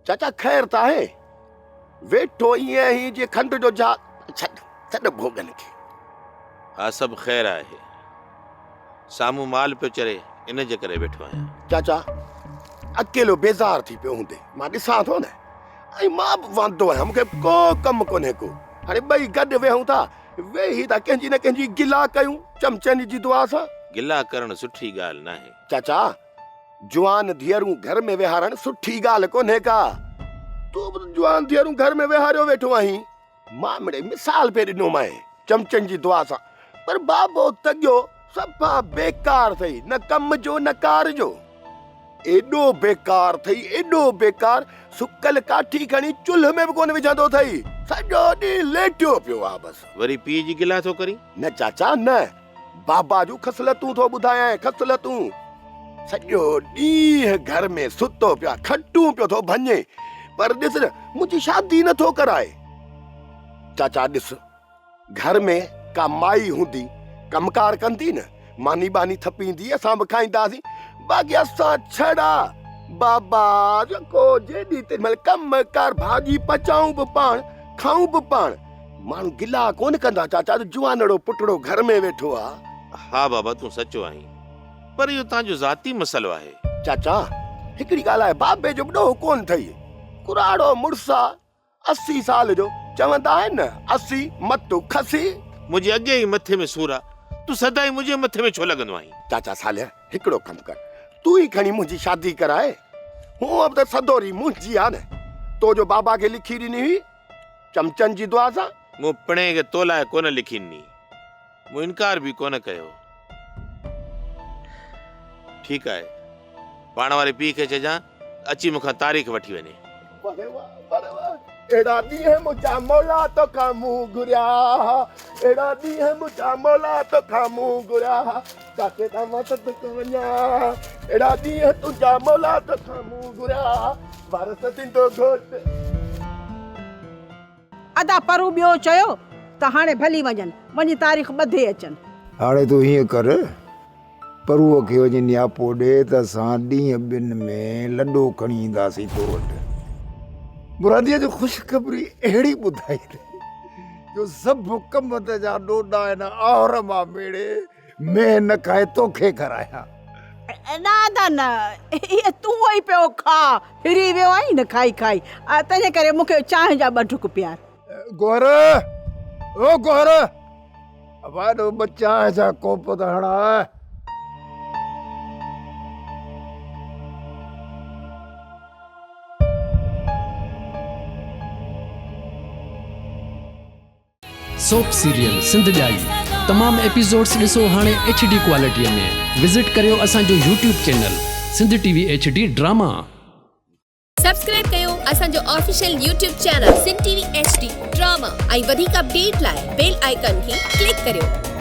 चाचा खैर त आहे वेठो ईअं ई जे खंड जो जा छॾ भोगन खे। हा सभु ख़ैर आहे, साम्हूं माल पियो चरे इन जे करे वेठो आहियां। चाचा अकेलो बेज़ार थी पियो हूंदे मां ॾिसां थो न, ऐं मां बि वांदो आहियां, मूंखे को कमु कोन्हे को। हाणे ॿई गॾु वेहूं था, वेही था कंहिंजी न कंहिंजी गिला कयूं चमचनि जी दुआ सां। गिला करणु सुठी ॻाल्हि नाहे। चाचा जवान धीअरूं घर में विहारण सुठी ॻाल्हि कोन्हे का। तूं बि जवान धीअरूं घर में विहारियो वेठो आहीं। मां मिड़े मिसाल पे ॾिनो मां चमचनि जी दुआ सां, पर बाबो तॻियो सफ़ा बेकार अथई, न कम जो न कार जो। एॾो बेकार अथई, एॾो बेकार, सुकल काठी खणी चुल्ह में बि कोन विझंदो अथई, सॼो ॾींहुं लेटियो पियो आहे बसि। वरी पीउ जी गिला थो करी? न चाचा न, बाबा जूं खसलतूं थो ॿुधायां, खसलतूं। सॼो ॾींहुं घर में सुतो पिया, खटूं पियो थो भञे, पर ॾिस न मुंहिंजी शादी नथो कराए। चाचा ॾिस, घर में का माई हूंदी कमकार कंदी न, मानी बानी थपींदी, असां बि खाईंदासीं, बाक़ी असां छड़ा बाबा जेको जेॾी तेॾीमहिल कम कार, भाॼी पचाऊं बि पाण, खाऊं बि पाण। माण्हू गिला कोन कंदा चाचा, जुवानड़ो पुटड़ो घर में वेठो आहे। हा बाबा तूं सचो आहीं, पर इहो तव्हांजो ज़ाती मसइलो आहे। चाचा हिकिड़ी ॻाल्हि आहे, बाबे जो ॾोह कोन अथई, कुराड़ो मुड़ुस आहे, 80 साल जो, चवंदा आहिनि न 80 मत खसी। मुंहिंजे अॻे ई मथे में सूर आहे, तूं सदाई मुंहिंजे मथे में छो लॻंदो आहीं? चाचा सालिया हिकिड़ो कमु कर, तूं ई खणी मुंहिंजी शादी कराए। हूअं बि त सदोरी मुंहिंजी आहे न, तो जो बाबा खे लिखी ॾिनी हुई चमचनि जी दुआ सां। मूं पिणे खे तो लाइ कोन लिखी ॾिनी, मूं इनकार बि कोन कयो। ठीकु आहे, पाण वारे पीउ खे चइजां अची मूंखां तारीख़ वठी वञे। एड़ा ॾींहं मुंहिंजा मौला तोखां मूं घुरिया, एड़ा ॾींहं मुंहिंजा मौला तोखां मूं घुरिया, काके तां मां सदको वञा, एड़ा ॾींहं तुंहिंजा मौला तोखां मूं घुरिया, वारस थींदो घोट। अदा परू ॿियो चयो त हाणे भली वञनि, वञी तारीख़ ॿधे अचनि। हाणे तूं हीअं कर, परूअ खे वञी नियापो ॾे त असां ॾींहं ॿिनि में लॾो खणी ईंदासीं तो वटि। मुरादीअ जो ख़ुशख़बरी अहिड़ी ॿुधाई जो सभु कमत जा ॾोॾा आहिनि और मां मेड़े में न खाए तोखे कराया। न इहे तूं ई पियो खा, हिरी वियो आहीं न खाई खाई, तंहिंजे करे मूंखे चांहि जा ॿ ढुक प्यार। गोहर, ओ गोहर, वाॾो ॿ चांहि जा कोप त हणा। सोप सीरियल सिंध जाई तमाम एपिसोड्स ॾिसो हाणे HD क्वालिटीअ में। विज़िट करियो असांजो YouTube channel Sindh TV HD drama. Subscribe कयो असांजो official YouTube channel Sindh TV HD drama ऐं वधीक अपडेट लाइ बेल आइकन खे क्लिक करियो।